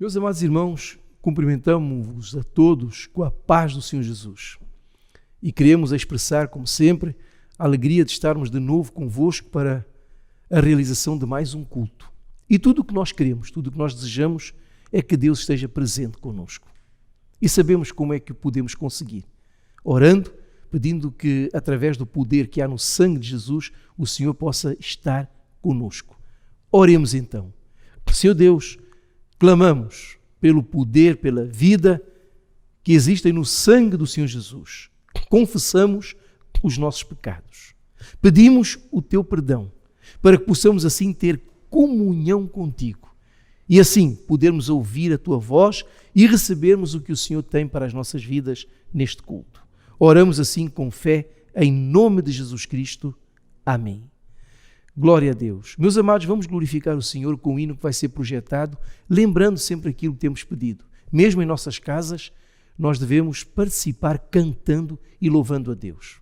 Meus amados irmãos, cumprimentamos-vos a todos com a paz do Senhor Jesus e queremos expressar, como sempre, a alegria de estarmos de novo convosco para a realização de mais um culto. E tudo o que nós queremos, tudo o que nós desejamos é que Deus esteja presente conosco. E sabemos como é que o podemos conseguir. Orando, pedindo que, através do poder que há no sangue de Jesus, o Senhor possa estar conosco. Oremos então. Senhor Deus, clamamos pelo poder, pela vida que existem no sangue do Senhor Jesus. Confessamos os nossos pecados. Pedimos o teu perdão para que possamos assim ter comunhão contigo e assim podermos ouvir a tua voz e recebermos o que o Senhor tem para as nossas vidas neste culto. Oramos assim com fé em nome de Jesus Cristo. Amém. Glória a Deus. Meus amados, vamos glorificar o Senhor com o hino que vai ser projetado, lembrando sempre aquilo que temos pedido. Mesmo em nossas casas, nós devemos participar cantando e louvando a Deus.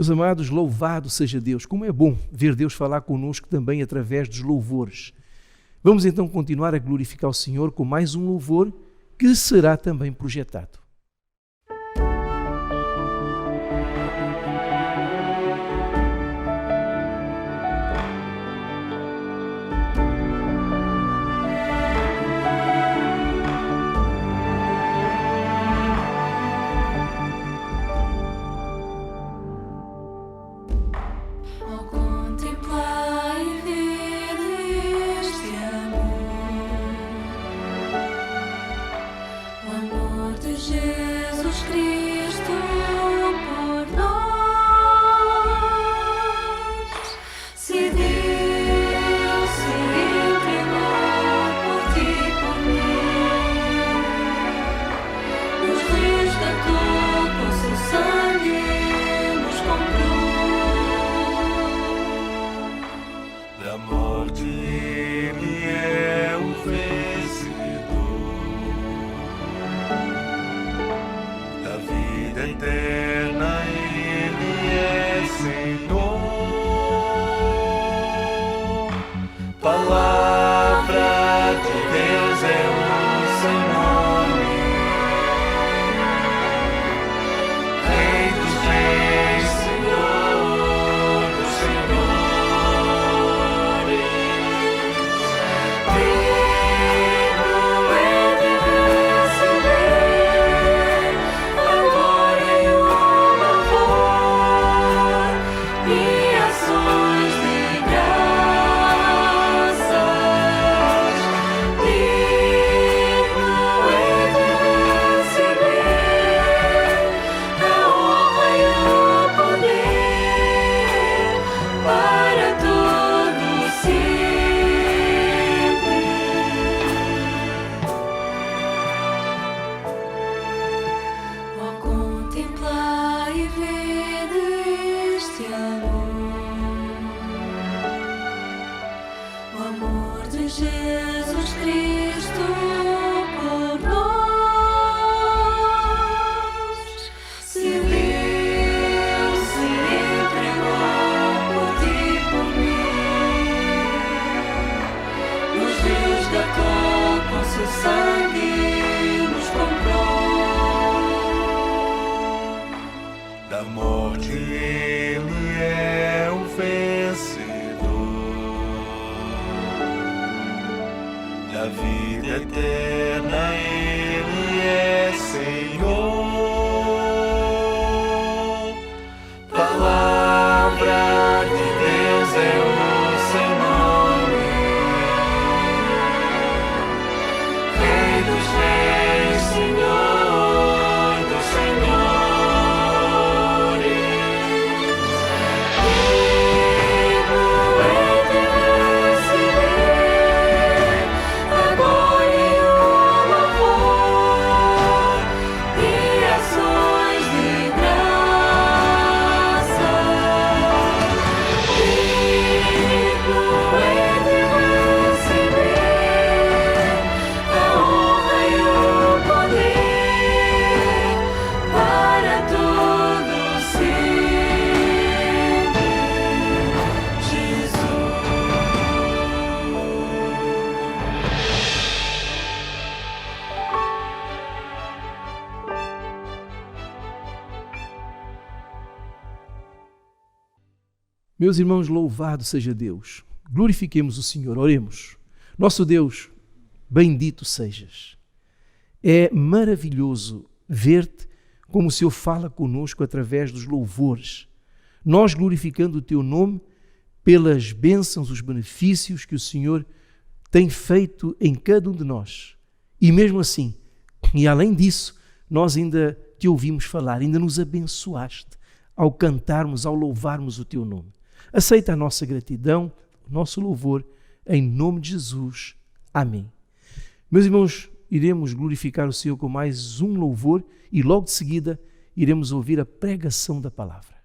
Meus amados, louvado seja Deus. Como é bom ver Deus falar conosco também através dos louvores. Vamos então continuar a glorificar o Senhor com mais um louvor que será também projetado. Jesus. Da morte ele é o vencedor, da vida eterna ele é Senhor. Palavra de Deus é o seu nome, Rei dos reis, Senhor dos senhores. Jesus Cristo por nós se deu, se entregou por ti e por mim, nos resgatou com seu sangue, nos comprou. Da morte ele é o vencedor, da vida eterna ele é Senhor. Palavra de Deus é o seu nome, Rei dos reis, Senhor dos senhores. Meus irmãos, louvado seja Deus. Glorifiquemos o Senhor. Oremos. Nosso Deus, bendito sejas. É maravilhoso ver-te como o Senhor fala conosco através dos louvores. Nós glorificando o teu nome pelas bênçãos, os benefícios que o Senhor tem feito em cada um de nós. E mesmo assim, e além disso, nós ainda te ouvimos falar, ainda nos abençoaste ao cantarmos, ao louvarmos o teu nome. Aceita a nossa gratidão, o nosso louvor, em nome de Jesus. Amém. Meus irmãos, iremos glorificar o Senhor com mais um louvor e logo de seguida iremos ouvir a pregação da palavra.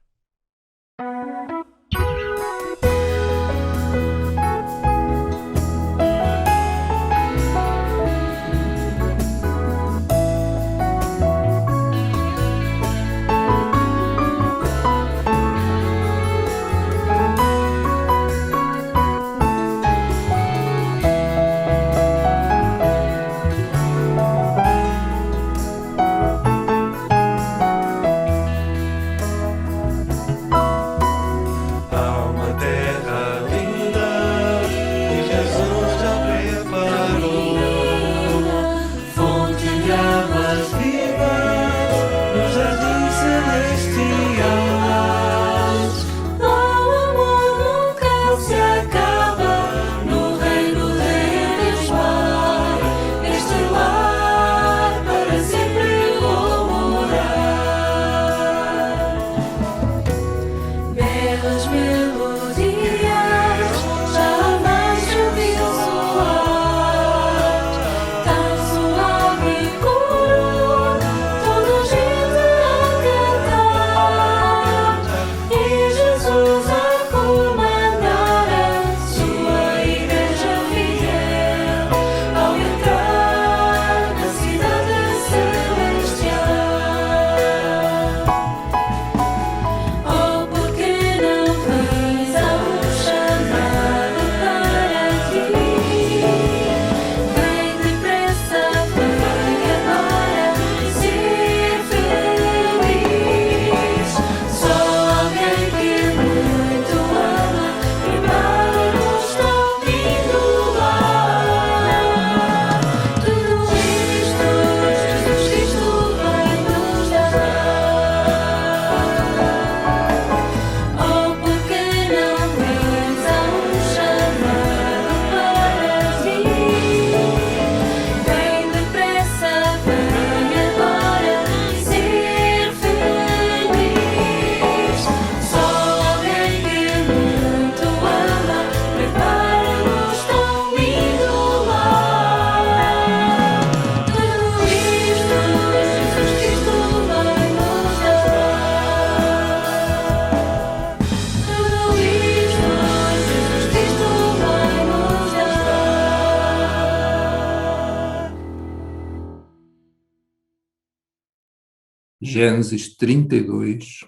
Gênesis 32,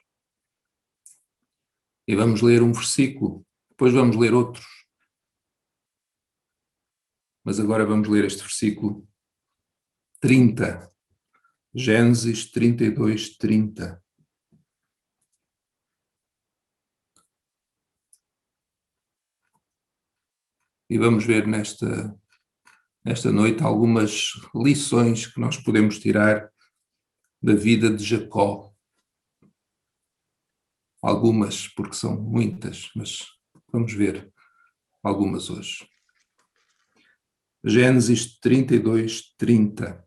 e vamos ler um versículo, depois vamos ler outros. Mas agora vamos ler este versículo 30. Gênesis 32, 30. E vamos ver nesta noite algumas lições que nós podemos tirar da vida de Jacó. Algumas, porque são muitas, mas vamos ver algumas hoje. Gênesis 32, 30.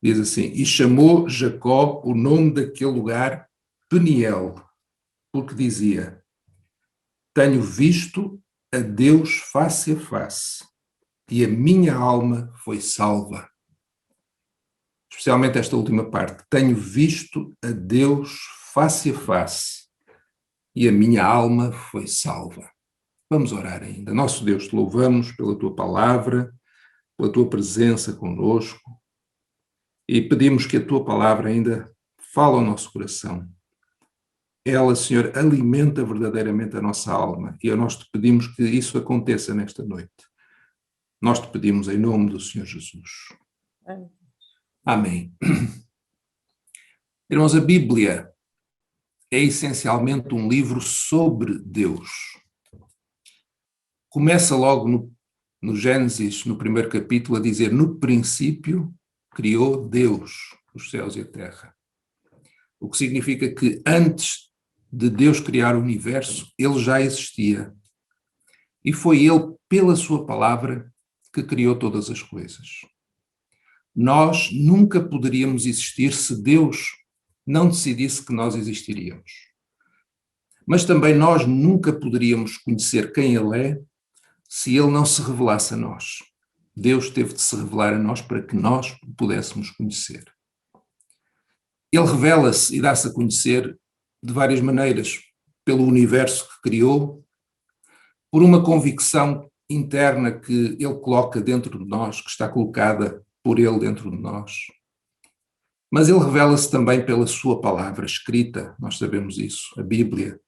Diz assim: E chamou Jacó o nome daquele lugar Peniel, porque dizia: Tenho visto a Deus face a face, e a minha alma foi salva. Especialmente esta última parte. Tenho visto a Deus face a face, e a minha alma foi salva. Vamos orar ainda. Nosso Deus, te louvamos pela tua palavra, pela tua presença conosco, e pedimos que a tua palavra ainda fale ao nosso coração. Ela, Senhor, alimenta verdadeiramente a nossa alma, e nós te pedimos que isso aconteça nesta noite. Nós te pedimos em nome do Senhor Jesus. Amém. Irmãos, a Bíblia é essencialmente um livro sobre Deus. Começa logo no Gênesis, no primeiro capítulo, a dizer: No princípio criou Deus os céus e a terra. O que significa que antes de Deus criar o universo, ele já existia. E foi ele, pela sua palavra, que criou todas as coisas. Nós nunca poderíamos existir se Deus não decidisse que nós existiríamos. Mas também nós nunca poderíamos conhecer quem ele é se ele não se revelasse a nós. Deus teve de se revelar a nós para que nós o pudéssemos conhecer. Ele revela-se e dá-se a conhecer de várias maneiras, pelo universo que criou, por uma convicção interna que ele coloca dentro de nós, que está colocada por ele dentro de nós. Mas ele revela-se também pela sua palavra escrita, nós sabemos isso, a Bíblia,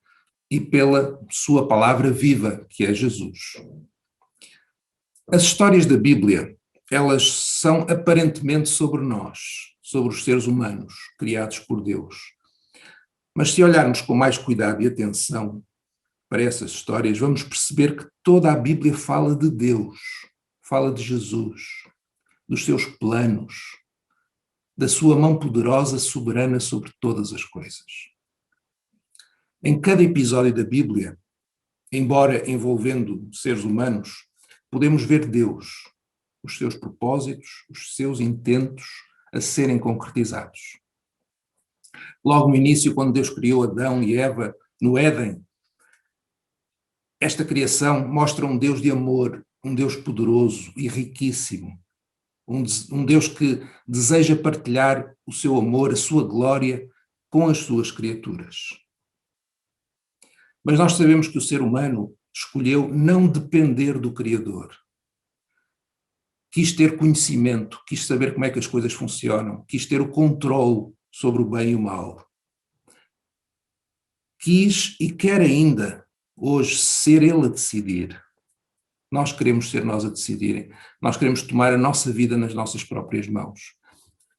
e pela sua palavra viva, que é Jesus. As histórias da Bíblia, elas são aparentemente sobre nós, sobre os seres humanos, criados por Deus. Mas se olharmos com mais cuidado e atenção para essas histórias, vamos perceber que toda a Bíblia fala de Deus, fala de Jesus, dos seus planos, da sua mão poderosa, soberana sobre todas as coisas. Em cada episódio da Bíblia, embora envolvendo seres humanos, podemos ver Deus, os seus propósitos, os seus intentos a serem concretizados. Logo no início, quando Deus criou Adão e Eva no Éden, esta criação mostra um Deus de amor, um Deus poderoso e riquíssimo, um Deus que deseja partilhar o seu amor, a sua glória com as suas criaturas. Mas nós sabemos que o ser humano escolheu não depender do Criador. Quis ter conhecimento, quis saber como é que as coisas funcionam, quis ter o controle sobre o bem e o mal. Quis e quer ainda, hoje, ser ele a decidir. Nós queremos ser nós a decidirem. Nós queremos tomar a nossa vida nas nossas próprias mãos.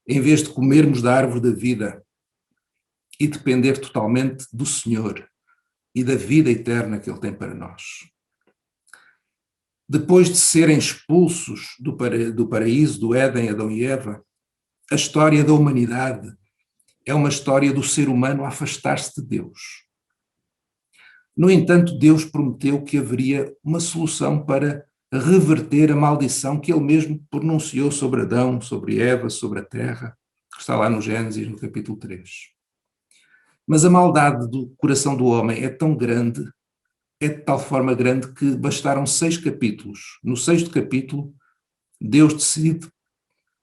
Em vez de comermos da árvore da vida e depender totalmente do Senhor e da vida eterna que ele tem para nós. Depois de serem expulsos do paraíso, do Éden, Adão e Eva, a história da humanidade é uma história do ser humano a afastar-se de Deus. No entanto, Deus prometeu que haveria uma solução para reverter a maldição que ele mesmo pronunciou sobre Adão, sobre Eva, sobre a terra, que está lá no Gênesis, no capítulo 3. Mas a maldade do coração do homem é tão grande, é de tal forma grande que bastaram 6 capítulos. No 6º capítulo, Deus decide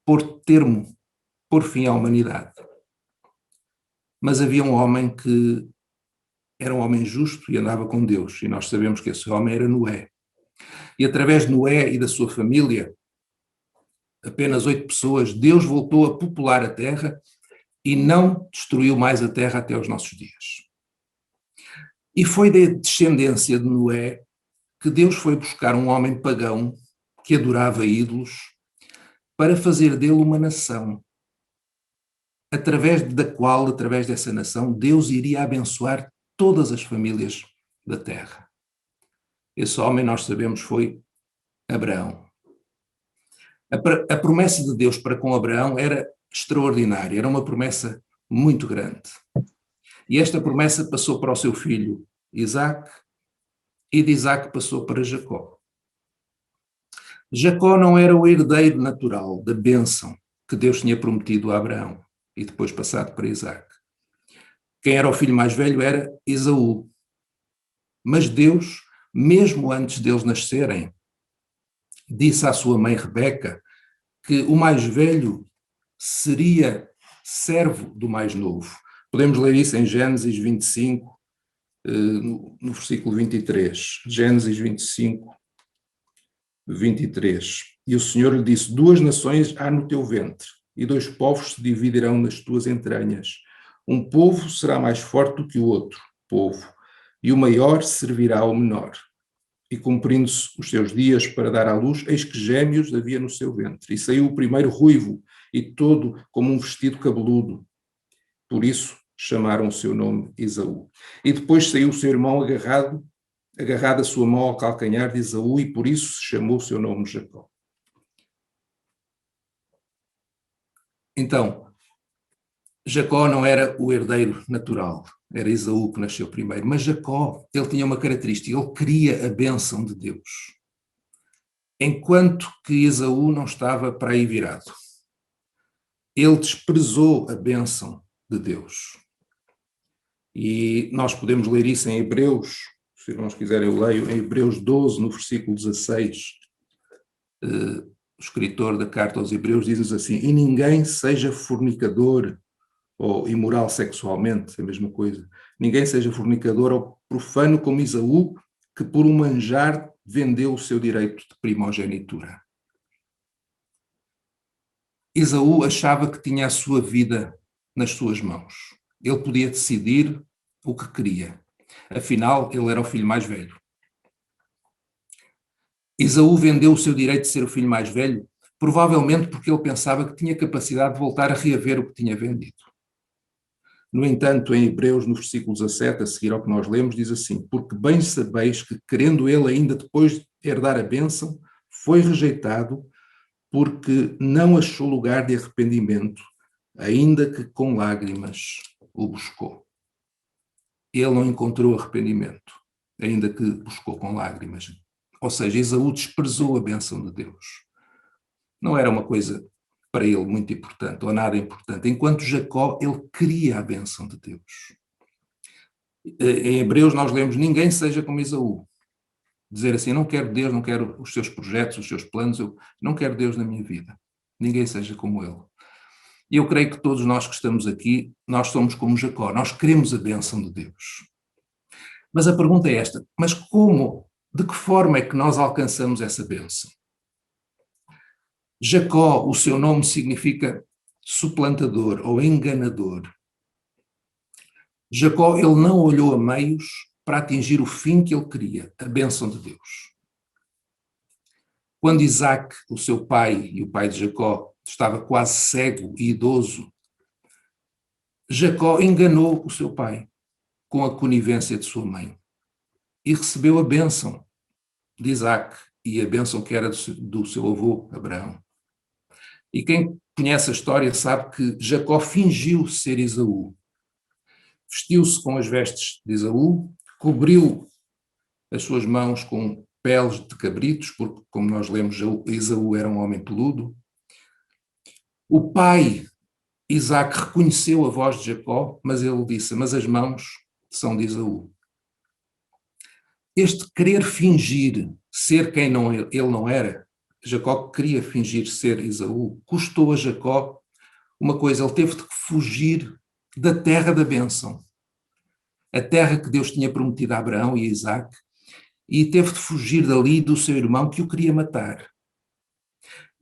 pôr fim à humanidade. Mas havia um homem que era um homem justo e andava com Deus, e nós sabemos que esse homem era Noé. E através de Noé e da sua família, apenas 8 pessoas, Deus voltou a popular a terra e não destruiu mais a terra até os nossos dias. E foi da descendência de Noé que Deus foi buscar um homem pagão que adorava ídolos para fazer dele uma nação, através dessa nação, Deus iria abençoar todas as famílias da terra. Esse homem, nós sabemos, foi Abraão. A promessa de Deus para com Abraão era extraordinária, era uma promessa muito grande. E esta promessa passou para o seu filho Isaque, e de Isaque passou para Jacó. Jacó não era o herdeiro natural da bênção que Deus tinha prometido a Abraão e depois passado para Isaque. Quem era o filho mais velho era Esaú. Mas Deus, mesmo antes deles nascerem, disse à sua mãe Rebeca que o mais velho seria servo do mais novo. Podemos ler isso em Gênesis 25, no versículo 23. Gênesis 25, 23. E o Senhor lhe disse: 2 nações há no teu ventre, e 2 povos se dividirão nas tuas entranhas. Um povo será mais forte do que o outro povo, e o maior servirá ao menor. E cumprindo-se os seus dias para dar à luz, eis que gêmeos havia no seu ventre. E saiu o primeiro ruivo, e todo como um vestido cabeludo. Por isso chamaram o seu nome Esaú. E depois saiu o seu irmão agarrado a sua mão ao calcanhar de Esaú, e por isso se chamou o seu nome Jacó. Então, Jacó não era o herdeiro natural, era Esaú que nasceu primeiro, mas Jacó, ele tinha uma característica, ele queria a bênção de Deus, enquanto que Esaú não estava para aí virado. Ele desprezou a bênção de Deus. E nós podemos ler isso em Hebreus, se irmãos quiserem eu leio, em Hebreus 12, no versículo 16, o escritor da carta aos Hebreus diz-nos assim: e ninguém seja fornicador ou imoral sexualmente, é a mesma coisa, ninguém seja fornicador ou profano como Esaú, que por um manjar vendeu o seu direito de primogenitura. Esaú achava que tinha a sua vida nas suas mãos. Ele podia decidir o que queria. Afinal, ele era o filho mais velho. Esaú vendeu o seu direito de ser o filho mais velho, provavelmente porque ele pensava que tinha capacidade de voltar a reaver o que tinha vendido. No entanto, em Hebreus, no versículo 17, a seguir ao que nós lemos, diz assim: porque bem sabeis que, querendo ele ainda depois de herdar a bênção, foi rejeitado, porque não achou lugar de arrependimento, ainda que com lágrimas o buscou. Ele não encontrou arrependimento, ainda que buscou com lágrimas. Ou seja, Esaú desprezou a bênção de Deus. Não era uma coisa para ele muito importante, ou nada importante, enquanto Jacó, ele queria a bênção de Deus. Em Hebreus nós lemos: ninguém seja como Esaú. Dizer assim: não quero Deus, não quero os seus projetos, os seus planos, eu não quero Deus na minha vida. Ninguém seja como ele. E eu creio que todos nós que estamos aqui, nós somos como Jacó, nós queremos a bênção de Deus. Mas a pergunta é esta: mas como, de que forma é que nós alcançamos essa bênção? Jacó, o seu nome significa suplantador ou enganador. Jacó, ele não olhou a meios para atingir o fim que ele queria, a bênção de Deus. Quando Isaque, o seu pai e o pai de Jacó, estava quase cego e idoso, Jacó enganou o seu pai com a conivência de sua mãe e recebeu a bênção de Isaque e a bênção que era do seu avô Abraão. E quem conhece a história sabe que Jacó fingiu ser Esaú. Vestiu-se com as vestes de Esaú, cobriu as suas mãos com peles de cabritos, porque, como nós lemos, Esaú era um homem peludo. O pai, Isaque, reconheceu a voz de Jacó, mas ele disse: mas as mãos são de Esaú. Este querer fingir ser quem ele não era, Jacó queria fingir ser Esaú, custou a Jacó uma coisa: ele teve de fugir da terra da bênção, a terra que Deus tinha prometido a Abraão e a Isaque, e teve de fugir dali do seu irmão que o queria matar.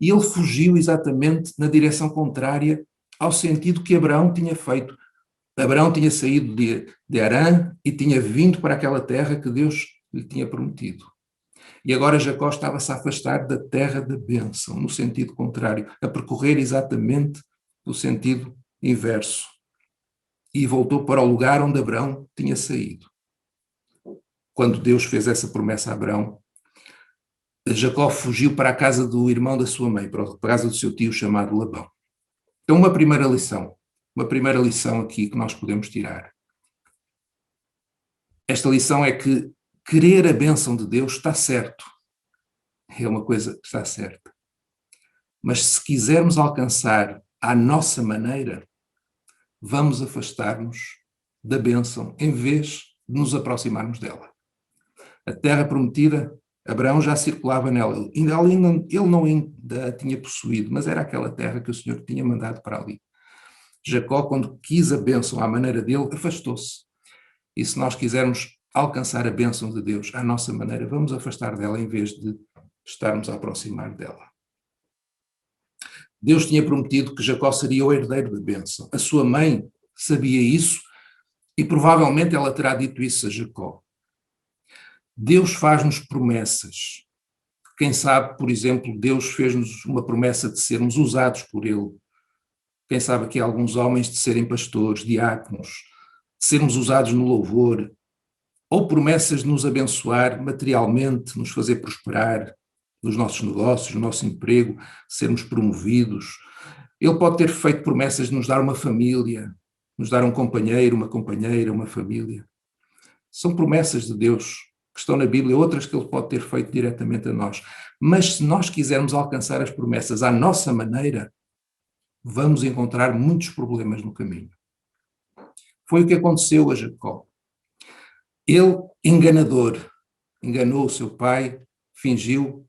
E ele fugiu exatamente na direção contrária ao sentido que Abraão tinha feito. Abraão tinha saído de Harã e tinha vindo para aquela terra que Deus lhe tinha prometido. E agora Jacó estava-se a afastar da terra da bênção, no sentido contrário, a percorrer exatamente o sentido inverso. E voltou para o lugar onde Abraão tinha saído. Quando Deus fez essa promessa a Abraão, Jacó fugiu para a casa do irmão da sua mãe, para a casa do seu tio chamado Labão. Então, uma primeira lição aqui que nós podemos tirar. Esta lição é que querer a bênção de Deus está certo. É uma coisa que está certa. Mas se quisermos alcançar à nossa maneira, vamos afastar-nos da bênção em vez de nos aproximarmos dela. A terra prometida, Abraão já circulava nela. Ele não ainda a tinha possuído, mas era aquela terra que o Senhor tinha mandado para ali. Jacó, quando quis a bênção à maneira dele, afastou-se. E se nós quisermos alcançar a bênção de Deus à nossa maneira, vamos afastar dela em vez de estarmos a aproximar dela. Deus tinha prometido que Jacó seria o herdeiro da bênção. A sua mãe sabia isso e provavelmente ela terá dito isso a Jacó. Deus faz-nos promessas. Quem sabe, por exemplo, Deus fez-nos uma promessa de sermos usados por Ele. Quem sabe aqui alguns homens de serem pastores, diáconos, de sermos usados no louvor, ou promessas de nos abençoar materialmente, nos fazer prosperar nos nossos negócios, no nosso emprego, sermos promovidos. Ele pode ter feito promessas de nos dar uma família, nos dar um companheiro, uma companheira, uma família. São promessas de Deus que estão na Bíblia, outras que Ele pode ter feito diretamente a nós. Mas se nós quisermos alcançar as promessas à nossa maneira, vamos encontrar muitos problemas no caminho. Foi o que aconteceu a Jacó. Ele, enganador, enganou o seu pai, fingiu,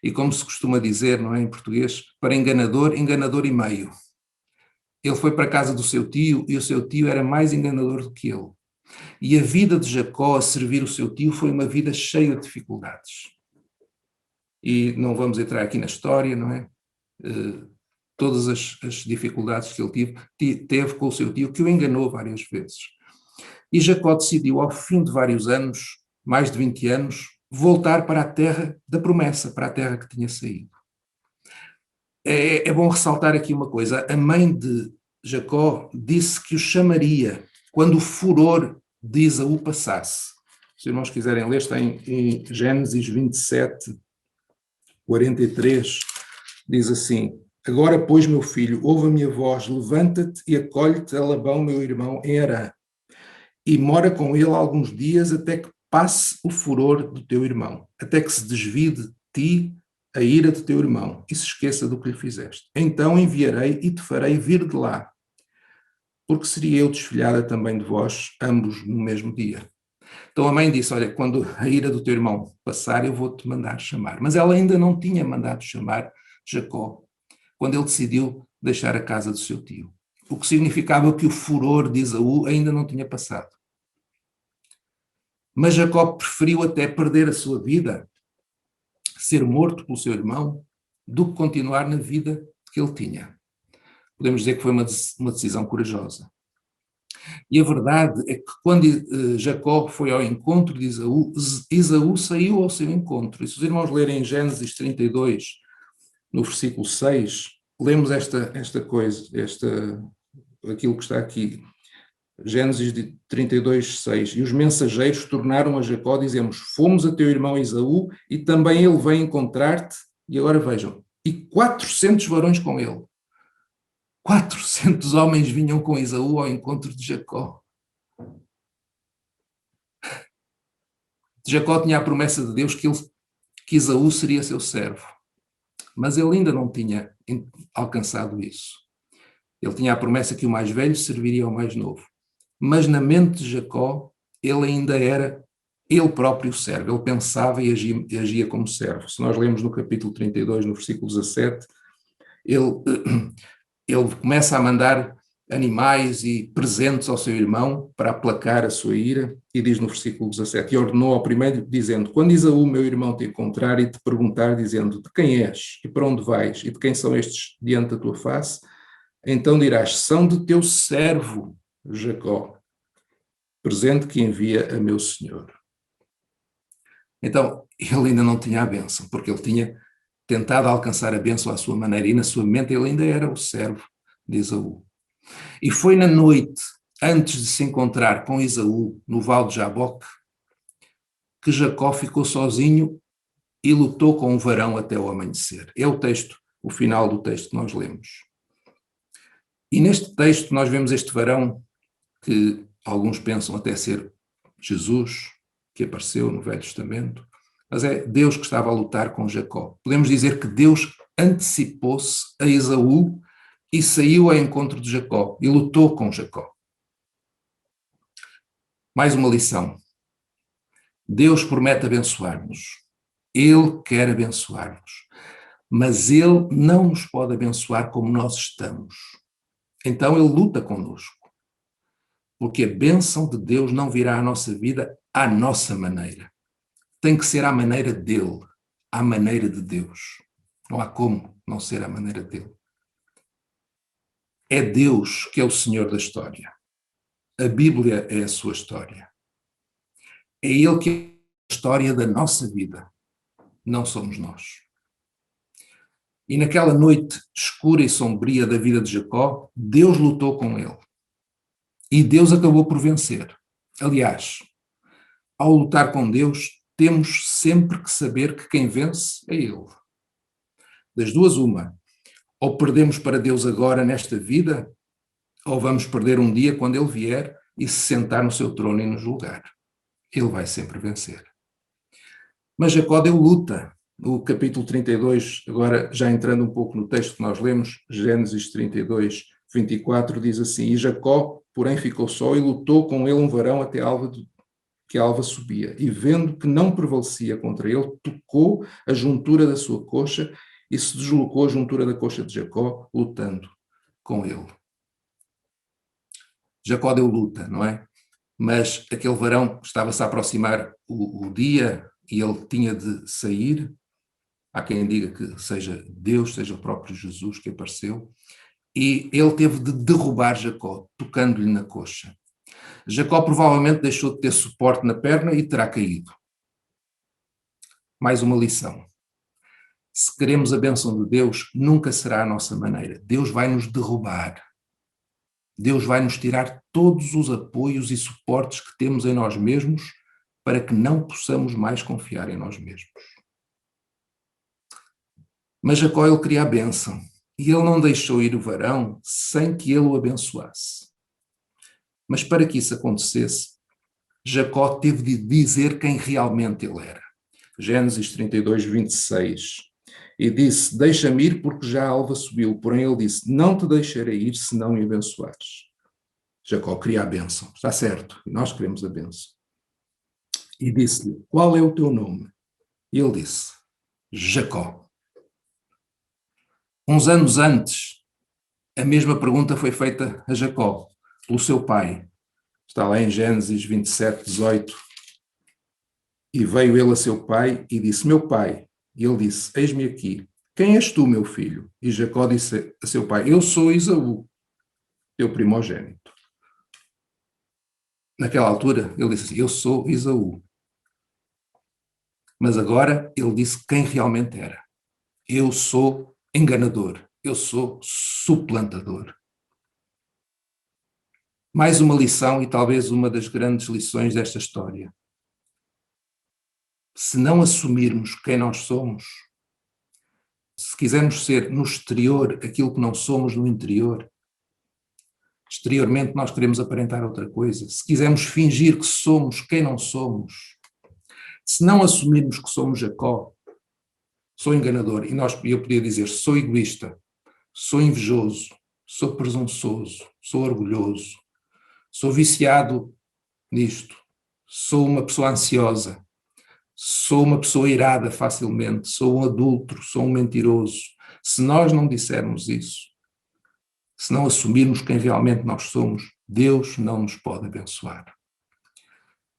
e como se costuma dizer, não é, em português, para enganador, enganador e meio. Ele foi para a casa do seu tio e o seu tio era mais enganador do que ele. E a vida de Jacó a servir o seu tio foi uma vida cheia de dificuldades. E não vamos entrar aqui na história, não é? Todas as dificuldades que ele teve com o seu tio, que o enganou várias vezes. E Jacó decidiu, ao fim de vários anos, mais de 20 anos, voltar para a terra da promessa, para a terra que tinha saído. É bom ressaltar aqui uma coisa. A mãe de Jacó disse que o chamaria quando o furor de Esaú passasse. Se os irmãos quiserem ler, está em Gênesis 27, 43, diz assim: Agora, pois, meu filho, ouve a minha voz, levanta-te e acolhe-te a Labão, meu irmão, em Harã, e mora com ele alguns dias até que passe o furor do teu irmão, até que se desvie de ti a ira do teu irmão e se esqueça do que lhe fizeste. Então enviarei e te farei vir de lá, porque seria eu desfilhada também de vós, ambos no mesmo dia. Então a mãe disse, olha, quando a ira do teu irmão passar, eu vou-te mandar chamar. Mas ela ainda não tinha mandado chamar Jacó, quando ele decidiu deixar a casa do seu tio. O que significava que o furor de Esaú ainda não tinha passado. Mas Jacó preferiu até perder a sua vida, ser morto pelo seu irmão, do que continuar na vida que ele tinha. Podemos dizer que foi uma decisão corajosa. E a verdade é que quando Jacó foi ao encontro de Esaú, Esaú saiu ao seu encontro. E se os irmãos lerem Gênesis 32, no versículo 6, lemos esta coisa, aquilo que está aqui. Gênesis 32, 6. E os mensageiros tornaram a Jacó, dizemos, fomos a teu irmão Esaú e também ele vem encontrar-te. E agora vejam, e 400 varões com ele. 400 homens vinham com Esaú ao encontro de Jacó. Jacó tinha a promessa de Deus que Esaú seria seu servo. Mas ele ainda não tinha alcançado isso. Ele tinha a promessa que o mais velho serviria ao mais novo. Mas na mente de Jacó, ele ainda era ele próprio servo. Ele pensava e agia como servo. Se nós lemos no capítulo 32, no versículo 17, ele começa a mandar animais e presentes ao seu irmão para aplacar a sua ira, e diz no versículo 17, e ordenou ao primeiro, dizendo, quando Esaú, meu irmão, te encontrar e te perguntar, dizendo, de quem és e para onde vais e de quem são estes diante da tua face, então dirás, são de teu servo Jacó, presente que envia a meu senhor. Então, ele ainda não tinha a bênção, porque ele tinha tentado alcançar a bênção à sua maneira, e na sua mente ele ainda era o servo de Esaú. E foi na noite, antes de se encontrar com Esaú no vale de Jaboque, que Jacó ficou sozinho e lutou com um varão até o amanhecer. É o texto, o final do texto que nós lemos. E neste texto nós vemos este varão que alguns pensam até ser Jesus, que apareceu no Velho Testamento, mas é Deus que estava a lutar com Jacó. Podemos dizer que Deus antecipou-se a Esaú e saiu ao encontro de Jacó e lutou com Jacó. Mais uma lição. Deus promete abençoar-nos. Ele quer abençoar-nos. Mas Ele não nos pode abençoar como nós estamos. Então Ele luta conosco. Porque a bênção de Deus não virá à nossa vida à nossa maneira. Tem que ser à maneira dEle, à maneira de Deus. Não há como não ser à maneira dEle. É Deus que é o Senhor da história. A Bíblia é a sua história. É Ele que é a história da nossa vida. Não somos nós. E naquela noite escura e sombria da vida de Jacó, Deus lutou com ele. E Deus acabou por vencer. Aliás, ao lutar com Deus, temos sempre que saber que quem vence é Ele. Das duas, uma. Ou perdemos para Deus agora nesta vida, ou vamos perder um dia quando Ele vier e se sentar no seu trono e nos julgar. Ele vai sempre vencer. Mas Jacó deu luta. No capítulo 32, agora já entrando um pouco no texto que nós lemos, Gênesis 32, 24, diz assim, e Jacó, porém, ficou só e lutou com ele um varão até que a alva subia. E vendo que não prevalecia contra ele, tocou a juntura da sua coxa e se deslocou a juntura da coxa de Jacó, lutando com ele. Jacó deu luta, não é? Mas aquele varão estava-se a aproximar o dia e ele tinha de sair. Há quem diga que seja Deus, seja o próprio Jesus que apareceu. E ele teve de derrubar Jacó, tocando-lhe na coxa. Jacó provavelmente deixou de ter suporte na perna e terá caído. Mais uma lição. Se queremos a bênção de Deus, nunca será a nossa maneira. Deus vai nos derrubar. Deus vai nos tirar todos os apoios e suportes que temos em nós mesmos para que não possamos mais confiar em nós mesmos. Mas Jacó, ele queria a bênção e ele não deixou ir o varão sem que ele o abençoasse. Mas para que isso acontecesse, Jacó teve de dizer quem realmente ele era. Gênesis 32, 26. E disse, deixa-me ir porque já a alva subiu. Porém ele disse, não te deixarei ir se não me abençoares. Jacó queria a bênção, está certo, nós queremos a bênção. E disse-lhe, qual é o teu nome? E ele disse, Jacó. Uns anos antes, a mesma pergunta foi feita a Jacó, pelo seu pai. Está lá em Gênesis 27, 18. E veio ele a seu pai e disse, meu pai. E ele disse, eis-me aqui. Quem és tu, meu filho? E Jacó disse a seu pai, eu sou Esaú, teu primogênito. Naquela altura, ele disse assim, eu sou Esaú. Mas agora ele disse quem realmente era. Eu sou enganador, eu sou suplantador. Mais uma lição e talvez uma das grandes lições desta história. Se não assumirmos quem nós somos, se quisermos ser no exterior aquilo que não somos no interior, exteriormente nós queremos aparentar outra coisa, se quisermos fingir que somos quem não somos, se não assumirmos que somos Jacó, sou enganador, e eu podia dizer, sou egoísta, sou invejoso, sou presunçoso, sou orgulhoso, sou viciado nisto, sou uma pessoa ansiosa, sou uma pessoa irada facilmente, sou um adúltero, sou um mentiroso. Se nós não dissermos isso, se não assumirmos quem realmente nós somos, Deus não nos pode abençoar.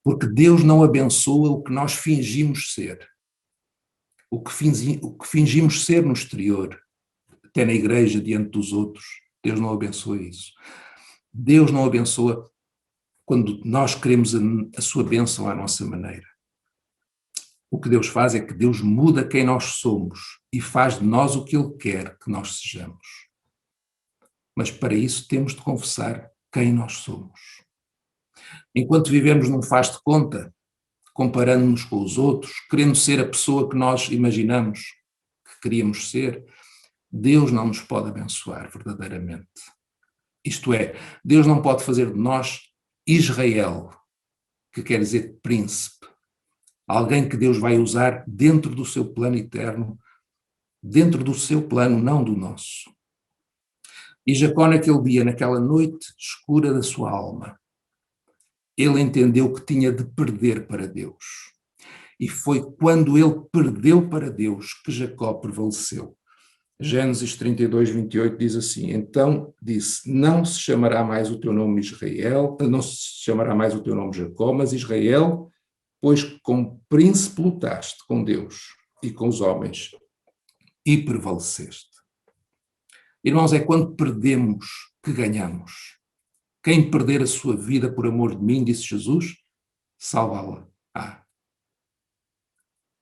Porque Deus não abençoa o que nós fingimos ser. O que fingimos ser no exterior, até na igreja, diante dos outros, Deus não abençoa isso. Deus não abençoa quando nós queremos a sua bênção à nossa maneira. O que Deus faz é que Deus muda quem nós somos e faz de nós o que Ele quer que nós sejamos. Mas para isso temos de confessar quem nós somos. Enquanto vivemos num faz de conta, comparando-nos com os outros, querendo ser a pessoa que nós imaginamos que queríamos ser, Deus não nos pode abençoar verdadeiramente. Isto é, Deus não pode fazer de nós Israel, que quer dizer príncipe, alguém que Deus vai usar dentro do seu plano eterno, dentro do seu plano, não do nosso. E Jacó, naquele dia, naquela noite escura da sua alma, ele entendeu que tinha de perder para Deus. E foi quando ele perdeu para Deus que Jacó prevaleceu. Gênesis 32, 28 diz assim: então disse, não se chamará mais o teu nome Israel, não se chamará mais o teu nome Jacó, mas Israel, pois como príncipe lutaste com Deus e com os homens e prevaleceste. Irmãos, é quando perdemos que ganhamos. Quem perder a sua vida por amor de mim, disse Jesus, salvá-la.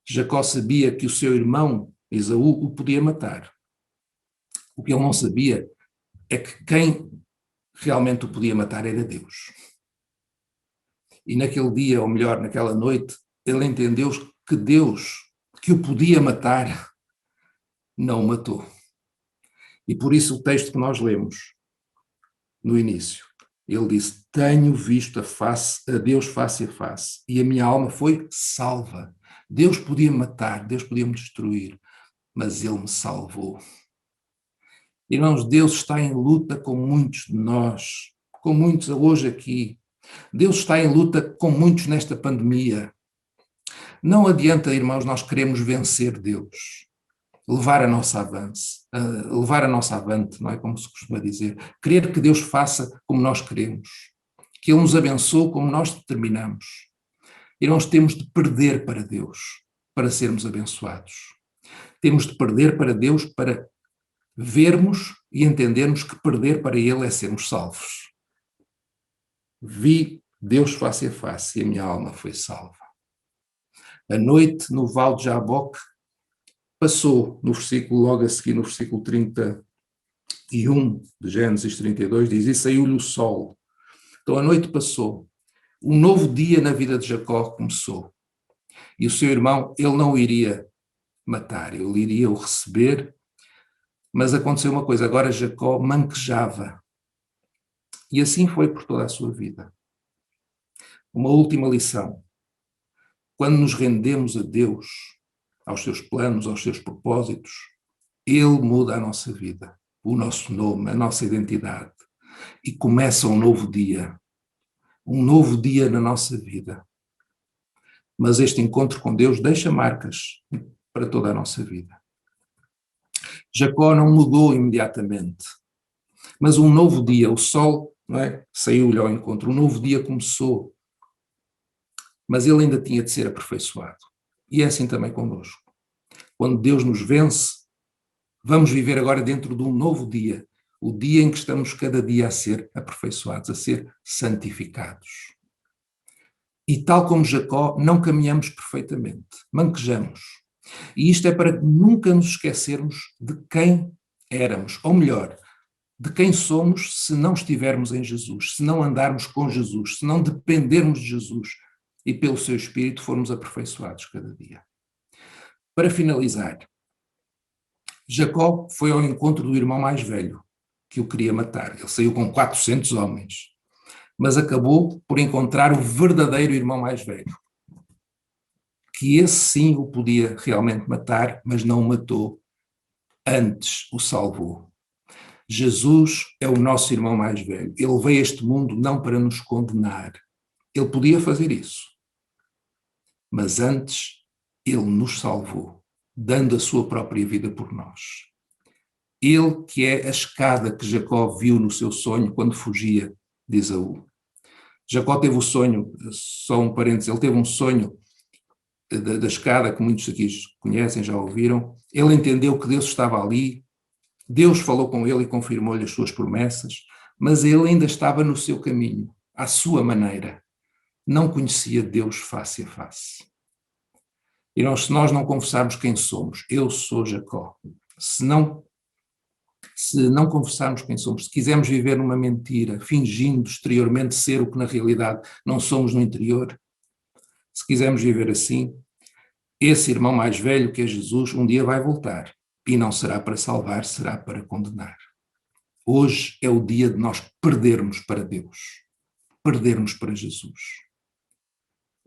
Jacó sabia que o seu irmão Esaú o podia matar. O que ele não sabia é que quem realmente o podia matar era Deus. E naquele dia, ou melhor, naquela noite, ele entendeu que Deus, que o podia matar, não o matou. E por isso o texto que nós lemos no início, ele disse, tenho visto a Deus face a face, e a minha alma foi salva. Deus podia matar, Deus podia me destruir, mas Ele me salvou. Irmãos, Deus está em luta com muitos de nós, com muitos hoje aqui. Deus está em luta com muitos nesta pandemia. Não adianta, irmãos, nós queremos vencer Deus, levar a nossa avante, não é como se costuma dizer, querer que Deus faça como nós queremos, que Ele nos abençoe como nós determinamos. Irmãos, temos de perder para Deus, para sermos abençoados. Temos de perder para Deus para vermos e entendermos que perder para Ele é sermos salvos. Vi Deus face a face e a minha alma foi salva. A noite no Vale de Jaboque passou, no versículo logo a seguir, no versículo 31 de Gênesis 32, diz, e saiu-lhe o sol. Então a noite passou. Um novo dia na vida de Jacó começou. E o seu irmão, ele não o iria matar, ele iria o receber, mas aconteceu uma coisa, agora Jacó manquejava. E assim foi por toda a sua vida. Uma última lição. Quando nos rendemos a Deus, aos seus planos, aos seus propósitos, Ele muda a nossa vida, o nosso nome, a nossa identidade. E começa um novo dia na nossa vida. Mas este encontro com Deus deixa marcas para toda a nossa vida. Jacó não mudou imediatamente, mas um novo dia, o sol, não é, saiu-lhe ao encontro, um novo dia começou, mas ele ainda tinha de ser aperfeiçoado. E é assim também connosco. Quando Deus nos vence, vamos viver agora dentro de um novo dia, o dia em que estamos cada dia a ser aperfeiçoados, a ser santificados. E tal como Jacó, não caminhamos perfeitamente, manquejamos. E isto é para nunca nos esquecermos de quem éramos, ou melhor, de quem somos se não estivermos em Jesus, se não andarmos com Jesus, se não dependermos de Jesus e pelo seu Espírito formos aperfeiçoados cada dia. Para finalizar, Jacó foi ao encontro do irmão mais velho, que o queria matar. Ele saiu com 400 homens, mas acabou por encontrar o verdadeiro irmão mais velho, que esse sim o podia realmente matar, mas não o matou, antes o salvou. Jesus é o nosso irmão mais velho. Ele veio a este mundo não para nos condenar. Ele podia fazer isso. Mas antes, ele nos salvou, dando a sua própria vida por nós. Ele que é a escada que Jacó viu no seu sonho quando fugia de Esaú. Jacó teve o sonho, só um parênteses, ele teve um sonho da escada, que muitos aqui conhecem, já ouviram. Ele entendeu que Deus estava ali, Deus falou com ele e confirmou-lhe as suas promessas, mas ele ainda estava no seu caminho, à sua maneira. Não conhecia Deus face a face. E se nós não confessarmos quem somos, eu sou Jacó, se não confessarmos quem somos, se quisermos viver numa mentira, fingindo exteriormente ser o que na realidade não somos no interior, se quisermos viver assim, esse irmão mais velho que é Jesus um dia vai voltar e não será para salvar, será para condenar. Hoje é o dia de nós perdermos para Deus, perdermos para Jesus.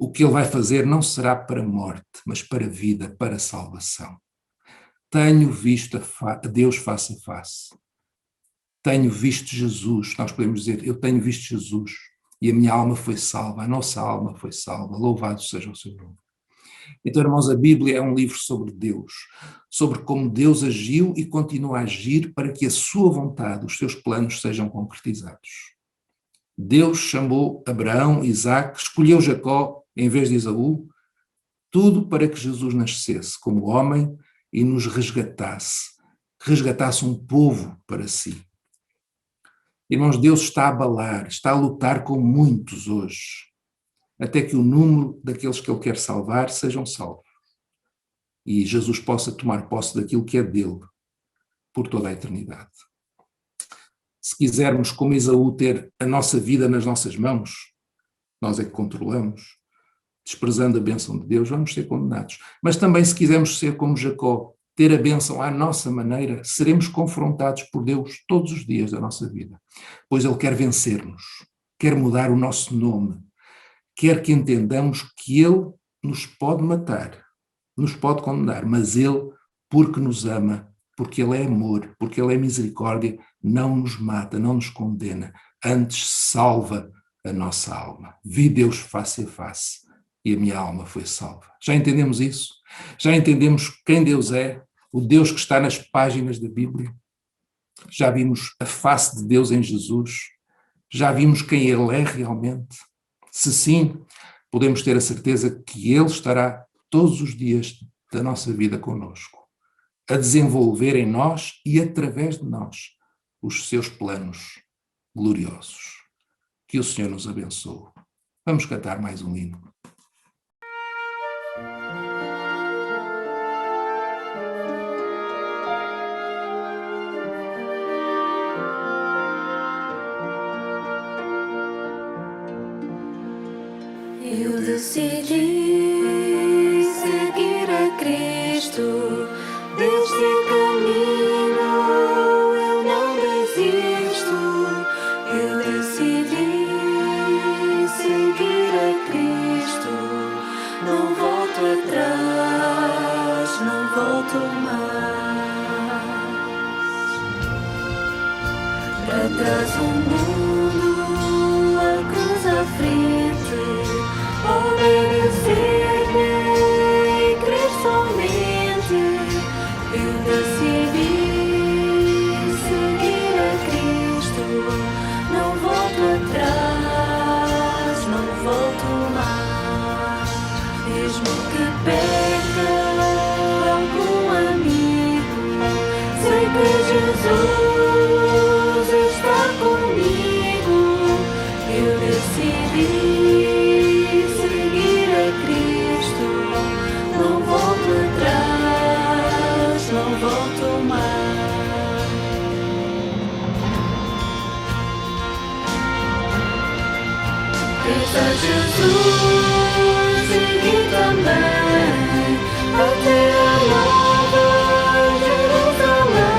O que ele vai fazer não será para morte, mas para vida, para salvação. Tenho visto a Deus face a face. Tenho visto Jesus, nós podemos dizer, eu tenho visto Jesus e a minha alma foi salva, a nossa alma foi salva, louvado seja o seu nome. Então, irmãos, a Bíblia é um livro sobre Deus, sobre como Deus agiu e continua a agir para que a sua vontade, os seus planos sejam concretizados. Deus chamou Abraão, Isaque, escolheu Jacó em vez de Esaú, tudo para que Jesus nascesse como homem e nos resgatasse um povo para si. Irmãos, Deus está a abalar, está a lutar com muitos hoje, até que o número daqueles que Ele quer salvar sejam salvos. E Jesus possa tomar posse daquilo que é dele, por toda a eternidade. Se quisermos, como Esaú, ter a nossa vida nas nossas mãos, nós é que controlamos, desprezando a bênção de Deus, vamos ser condenados. Mas também, se quisermos ser como Jacó, ter a bênção à nossa maneira, seremos confrontados por Deus todos os dias da nossa vida. Pois Ele quer vencer-nos, quer mudar o nosso nome, quer que entendamos que Ele nos pode matar, nos pode condenar, mas Ele, porque nos ama, porque Ele é amor, porque Ele é misericórdia, não nos mata, não nos condena, antes salva a nossa alma. Vi Deus face a face e a minha alma foi salva. Já entendemos isso? Já entendemos quem Deus é? O Deus que está nas páginas da Bíblia? Já vimos a face de Deus em Jesus? Já vimos quem Ele é realmente? Se sim, podemos ter a certeza que Ele estará todos os dias da nossa vida conosco, a desenvolver em nós e através de nós os seus planos gloriosos. Que o Senhor nos abençoe. Vamos cantar mais um hino. Eu decidi seguir a Cristo, deste caminho eu não desisto. Eu decidi seguir a Cristo, não volto atrás, não volto mais. Para trás o mundo, a cruz à frente, obedecer-lhe e crer somente. Eu decidi seguir a Cristo, não volto atrás, não volto mais. Mesmo que perca algum amigo, sei que Jesus está comigo. Eu decidi seguir a Cristo, não volto atrás, não volto mais. Cris a Jesus, segui também até a nova Jerusalém.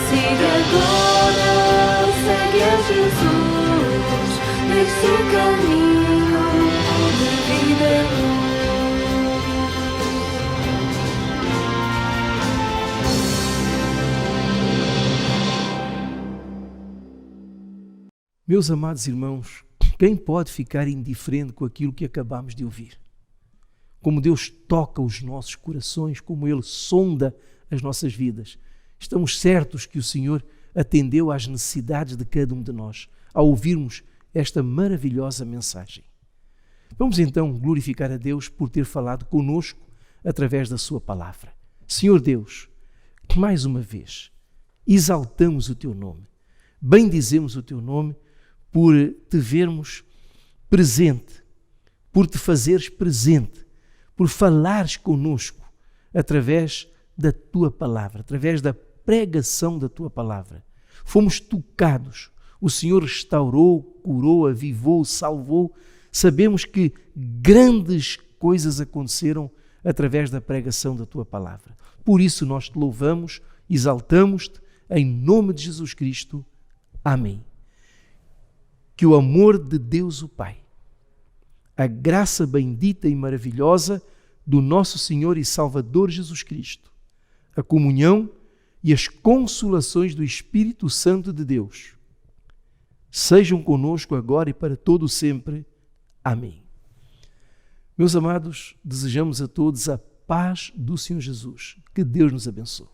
Siga agora, segue a Jesus neste caminho de vida e Meus amados irmãos, quem pode ficar indiferente com aquilo que acabamos de ouvir? Como Deus toca os nossos corações, como Ele sonda as nossas vidas. Estamos certos que o Senhor atendeu às necessidades de cada um de nós ao ouvirmos esta maravilhosa mensagem. Vamos então glorificar a Deus por ter falado conosco através da sua palavra. Senhor Deus, mais uma vez, exaltamos o teu nome, bendizemos o teu nome por te vermos presente, por te fazeres presente, por falares conosco através da tua palavra, através da pregação da tua palavra. Fomos tocados, o Senhor restaurou, curou, avivou, salvou. Sabemos que grandes coisas aconteceram através da pregação da tua palavra. Por isso nós te louvamos, exaltamos-te, em nome de Jesus Cristo. Amém. Que o amor de Deus o Pai, a graça bendita e maravilhosa do nosso Senhor e Salvador Jesus Cristo, a comunhão e as consolações do Espírito Santo de Deus, sejam conosco agora e para todo sempre. Amém. Meus amados, desejamos a todos a paz do Senhor Jesus. Que Deus nos abençoe.